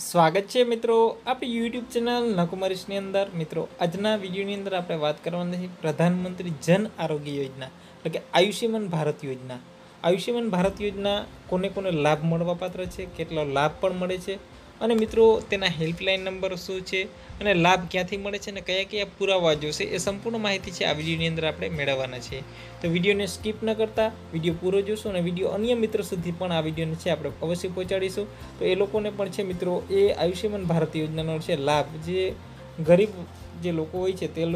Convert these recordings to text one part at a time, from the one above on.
સ્વાગત છે મિત્રો આપણી યુટ્યુબ ચેનલ નકુમારીશની અંદર। મિત્રો આજના વિડીયોની અંદર આપણે વાત કરવાની છે પ્રધાનમંત્રી જન આરોગ્ય યોજના એટલે કે આયુષ્યમાન ભારત યોજના। આયુષ્યમાન ભારત યોજના કોને કોને લાભ મળવાપાત્ર છે, કેટલો લાભ પણ મળે છે અને મિત્રો તેના હેલ્પલાઇન નંબર શું છે અને લાભ ક્યાંથી મળે છે અને કયા કયા પુરાવા જોશે એ સંપૂર્ણ માહિતી છે આ વિડીયોની અંદર આપણે મેળવવાના છે। તો વિડીયોને સ્કીપ ન કરતા વિડીયો પૂરો જોશો અને વિડીયો અન્ય મિત્રો સુધી પણ આ વિડીયોને છે આપણે અવશ્ય પહોંચાડીશું। તો એ લોકોને પણ છે મિત્રો એ આયુષ્યમાન ભારત યોજનાનો છે લાભ જે ગરીબ જે લોકો હોય છે તે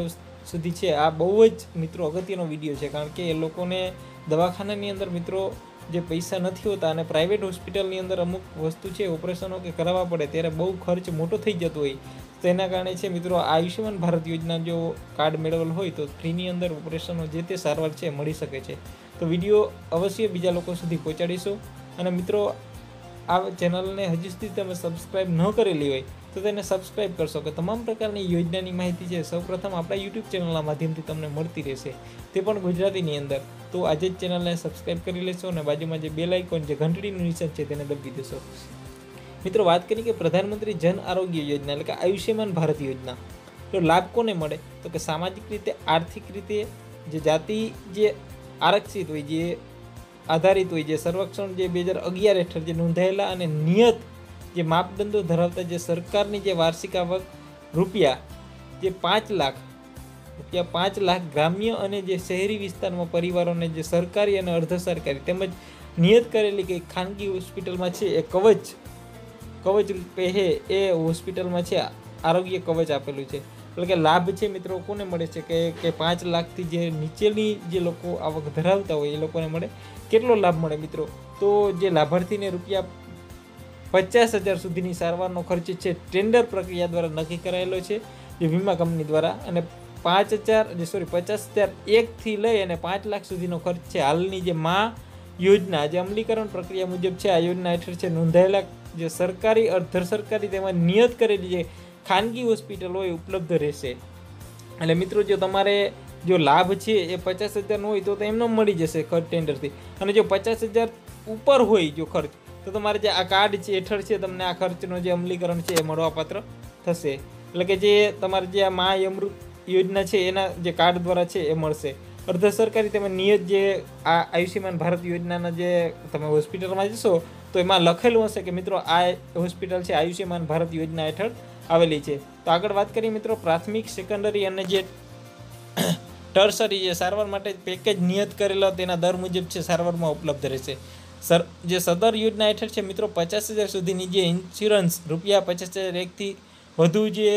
સુધી છે। આ બહુ જ મિત્રો અગત્યનો વિડીયો છે, કારણ કે એ લોકોને દવાખાનાની અંદર મિત્રો જે પૈસા નથી હોતા અને પ્રાઇવેટ હોસ્પિટલની અંદર અમુક વસ્તુ છે ઓપરેશનો કે કરાવવા પડે ત્યારે બહુ ખર્ચ મોટો થઈ જતો હોય, તેના કારણે છે મિત્રો આયુષ્યમાન ભારત યોજના જો કાર્ડ મેળવેલ હોય તો ફ્રીની અંદર ઓપરેશનો જે તે સારવાર છે મળી શકે છે। તો વિડીયો અવશ્ય બીજા લોકો સુધી પહોંચાડીશું અને મિત્રો આ ચેનલને હજી સુધી તમે સબસ્ક્રાઈબ ન કરેલી હોય તો તેને સબસ્ક્રાઈબ કરશો કે તમામ પ્રકારની યોજનાની માહિતી છે સૌપ્રથમ આપણા યુટ્યુબ ચેનલના માધ્યમથી તમને મળતી રહેશે, તે પણ ગુજરાતીની અંદર। તો આજે જ ચેનલને સબસ્ક્રાઈબ કરી લેશો અને બાજુમાં જે બેલ આઇકોન જે ઘંટડીનું નિશાન છે તેને દબાવી દેશો। મિત્રો વાત કરીએ કે પ્રધાનમંત્રી જન આરોગ્ય યોજના એટલે કે આયુષ્યમાન ભારત યોજના તો લાભ કોને મળે તો કે સામાજિક રીતે, આર્થિક રીતે જે જાતિ જે આરક્ષિત હોય, જે આધારિત હોય, જે સંરક્ષણ જે 2011 હેઠળ જે નોંધાયેલા અને નિયત જે માપદંડો ધરાવતા જે સરકારની જે વાર્ષિક આવક રૂપિયા જે 5 લાખ ગ્રામ્ય અને જે શહેરી વિસ્તારમાં પરિવારોને જે સરકારી અને અર્ધ સરકારી તેમજ નિયત કરેલી કે ખાનગી હોસ્પિટલમાં છે એ કવચ રૂપે એ હોસ્પિટલમાં છે આરોગ્ય કવચ આપેલું છે। એટલે કે લાભ છે મિત્રો કોને મળે છે કે 5 લાખથી જે નીચેની જે લોકો આવક ધરાવતા હોય એ લોકોને મળે। કેટલો લાભ મળે મિત્રો તો જે લાભાર્થીને રૂપિયા 50,000 સુધીની સારવારનો ખર્ચ છે ટેન્ડર પ્રક્રિયા દ્વારા નક્કી કરાયેલો છે જે વીમા કંપની દ્વારા, અને 50,000 એકથી લઈ અને 5 લાખ સુધીનો ખર્ચ છે હાલની જે મા યોજના જે અમલીકરણ પ્રક્રિયા મુજબ છે આ યોજના હેઠળ છે નોંધાયેલા જે સરકારી, અર્ધ સરકારી તેમાં નિયત કરેલી જે ખાનગી હોસ્પિટલ હોય ઉપલબ્ધ રહેશે। એટલે મિત્રો જો તમારે જો લાભ છે એ 50,000 હોય તો એમને મળી જશે ખર્ચ ટેન્ડરથી, અને જો 50,000 ઉપર હોય જો ખર્ચ તો તમારે જે આ કાર્ડ છે હેઠળ છે તમને આ ખર્ચનો જે અમલીકરણ છે એ મળવાપાત્ર થશે। એટલે કે જે તમારે જે આ મા અમૃત યોજના છે એના જે કાર્ડ દ્વારા છે એ મળશે। અર્ધ સરકારી તમે નિયત જે આ આયુષ્યમાન ભારત યોજનાના જે તમે હોસ્પિટલમાં જશો તો એમાં લખેલું હશે કે મિત્રો આ હોસ્પિટલ છે આયુષ્યમાન ભારત યોજના હેઠળ આવેલી છે। તો આગળ વાત કરીએ મિત્રો પ્રાથમિક, સેકન્ડરી અને જે ટર્સરી જે સારવાર માટે પેકેજ નિયત કરેલા તેના દર મુજબ છે સારવારમાં ઉપલબ્ધ રહેશે। જે સદર યોજના હેઠળ છે મિત્રો 50,000 સુધીની જે ઇન્સ્યોરન્સ રૂપિયા 50,000 એકથી વધુ જે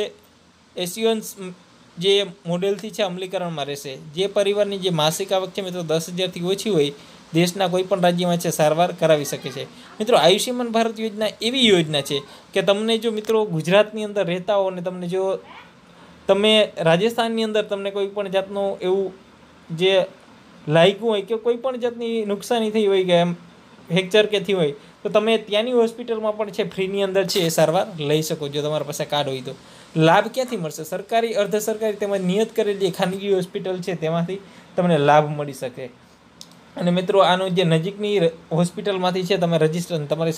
એસ્યોરન્સ જે મોડેલથી છે અમલીકરણમાં રહેશે। જે પરિવારની જે માસિક આવક છે મિત્રો 10,000થી ઓછી હોય દેશના કોઈ પણ રાજ્યમાં છે સારવાર કરાવી શકે છે। મિત્રો આયુષ્યમાન ભારત યોજના એવી યોજના છે કે તમને જો મિત્રો ગુજરાતની અંદર રહેતા હો અને તમને જો તમે રાજસ્થાનની અંદર તમને કોઈ પણ જાતનું એવું જે લાગ્યું હોય કે કોઈ પણ જાતની નુકસાની થઈ હોય કે એમ ફ્રેક્ચર કે થઈ હોય તો તમે ત્યાંની હોસ્પિટલમાં પણ છે ફ્રીની અંદર છે એ સારવાર લઈ શકો જો તમારા પાસે કાર્ડ હોય તો। લાભ ક્યાંથી મળશે? સરકારી, અર્ધ સરકારી તેમજ નિયત કરેલી ખાનગી હોસ્પિટલ છે તેમાંથી તમને લાભ મળી શકે। અને મિત્રો આનું જે નજીકની હોસ્પિટલમાંથી છે તમે રજિસ્ટ્રેશન તમારી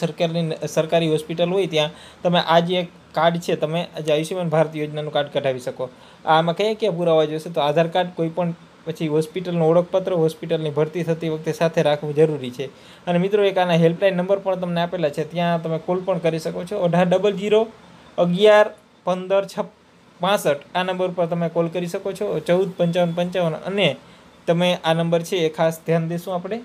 સરકારી હોસ્પિટલ હોય ત્યાં તમે આ જે કાર્ડ છે તમે જે આયુષ્યમાન ભારત યોજનાનું કાર્ડ કઢાવી શકો। આમાં કયા કયા પુરાવા જોઈશે તો આધાર કાર્ડ, કોઈ પણ પછી હોસ્પિટલનું ઓળખપત્ર, હોસ્પિટલની ભરતી થતી વખતે સાથે રાખવું જરૂરી છે। અને મિત્રો એક આના હેલ્પલાઇન નંબર પણ તમને આપેલા છે, ત્યાં તમે કોલ પણ કરી શકો છો 1800 11 15 65 આ નંબર પર તમે કોલ કરી શકો છો 145555। અને તમે આ નંબર છે એ ખાસ ધ્યાન દેશું આપણે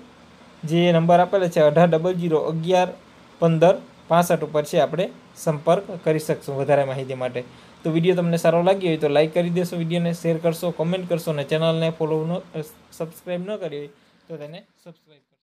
જે નંબર આપેલા છે 1800 11 15 65 ઉપર છે આપણે સંપર્ક કરી શકશું વધારે માહિતી માટે। તો વિડીયો તમને સારો લાગ્યો હોય તો લાઇક કરી દેશો, વિડીયોને શેર કરશો, કોમેન્ટ કરશો અને ચેનલને સબસ્ક્રાઈબ ન કરી હોય તો તેને સબસ્ક્રાઈબ